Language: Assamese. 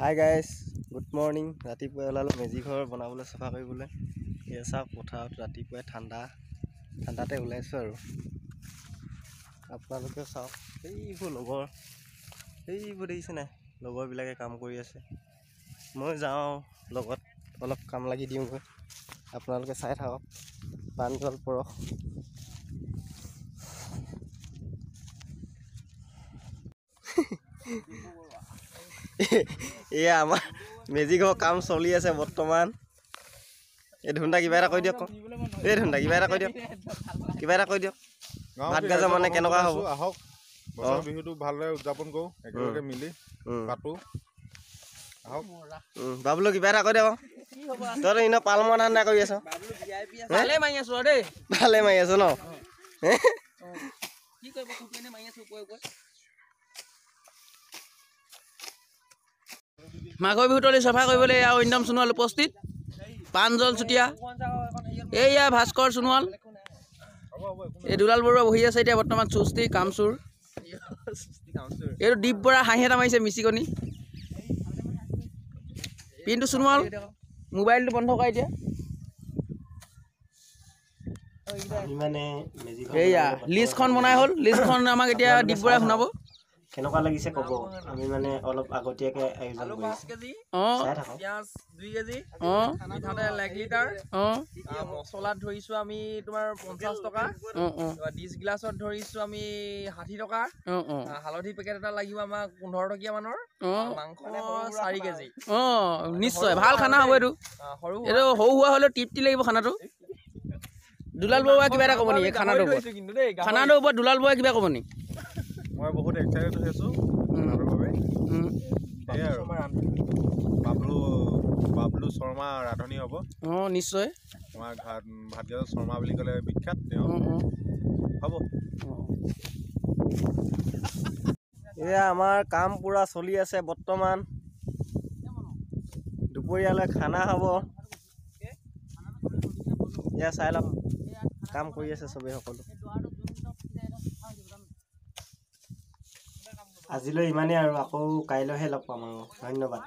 Hi guys, good morning. ৰাতিপুৱাই ওলালোঁ মেজি ঘৰ বনাবলৈ, চাফা কৰিবলৈ। এয়া চাওক পথাৰত ৰাতিপুৱাই ঠাণ্ডাতে ওলাইছোঁ আৰু আপোনালোকে চাওক এইবোৰ দেখিছে নাই, লগৰবিলাকে কাম কৰি আছে। মই যাওঁ লগত অলপ কাম লাগি দিওঁগৈ। আপোনালোকে চাই থাকক, প্ৰাঞ্জল পৰশ। এয়া আমাৰ মেজি ঘৰ কাম চলি আছে বৰ্তমান। এই ধুন্দা কিবা এটা কৈ দিয়ক। কিবা এটা কৈ দিয়ক। ভাত গাজৰ মানে কেনেকুৱা হ'ব? আহক বছৰ বিহুটো ভালদৰে উদযাপন কৰোঁ, একেলগে মিলি পাতো। আহক বাবলু কিবা এটা কৈ দিয়ক। তই ইনে পালমৰ ধান্দা কৰি আছ। ভালে মাৰি আছো আৰু দেই। ভালে মাৰি আছ ন? কি কৰিব কুকুৰনে মাৰি আছো ওপৰে ওপৰে। মাঘৰ বিহুতলি চাফা কৰিবলৈ আৰু ইন্দম সোণোৱাল উপস্থিত। প্ৰাঞ্জল চুতীয়া, এইয়া ভাস্কৰ সোণোৱাল, এই দুলাল বৰুৱা বহি আছে এতিয়া বৰ্তমান চুস্তি কামচুৰ। এইটো দীপ বৰা হাঁহি এটা মাৰিছে মিচিকনি। পিন্তু সোণোৱাল মোবাইলটো বন্ধ কৰা এতিয়া। এইয়া লিষ্টখন বনাই হ'ল, লিষ্টখন আমাক এতিয়া দীপ বৰাই শুনাব। কেনেকুৱা লাগিছে ক'ব। আমি মানে অলপ আগতীয়াকে আয়োজন কৰিছোঁ। 5 কেজি, চাই থাকক। পিঁয়াজ 2 কেজি, মিঠাতেল 1 লিটাৰ, মছলাত ধৰিছোঁ আমি তোমাৰ 50 টকা, ডিছ গ্লাছত ধৰিছোঁ আমি 60 টকা, হালধি পেকেট এটা লাগিব আমাক 15 টকীয়া মানৰ, মাংস 4 কেজি। নিশ্চয় ভাল খানা হ'ব এইটো। এইটো সৰু সুৰা হ'লেও তৃপ্তি লাগিব খানাটো। দুলাল বৰুৱা কিবা এটা ক'ব নেকি খানাটোৰ ওপৰত? খানাটোৰ ওপৰত দুলাল বৰুৱাই কিবা ক'ব নেকি? মই বহুত এক্সাইটেড হৈ আছোঁ খানাটোৰ বাবে। সেয়াই আৰু বাবলু শৰ্মা ৰান্ধনি হ'ব। নিশ্চয় আমাৰ ভাতগাজৰ শৰ্মা বুলি ক'লে বিখ্যাত তেওঁ হ'ব। এয়া আমাৰ কাম পুৰা চলি আছে বৰ্তমান। দুপৰীয়ালৈ খানা হ'ব। এয়া চাই লওক, কাম কৰি আছে চবেই সকলো। আজিলৈ ইমানেই আৰু, আকৌ কাইলৈহে লগ পাম আৰু। ধন্যবাদ।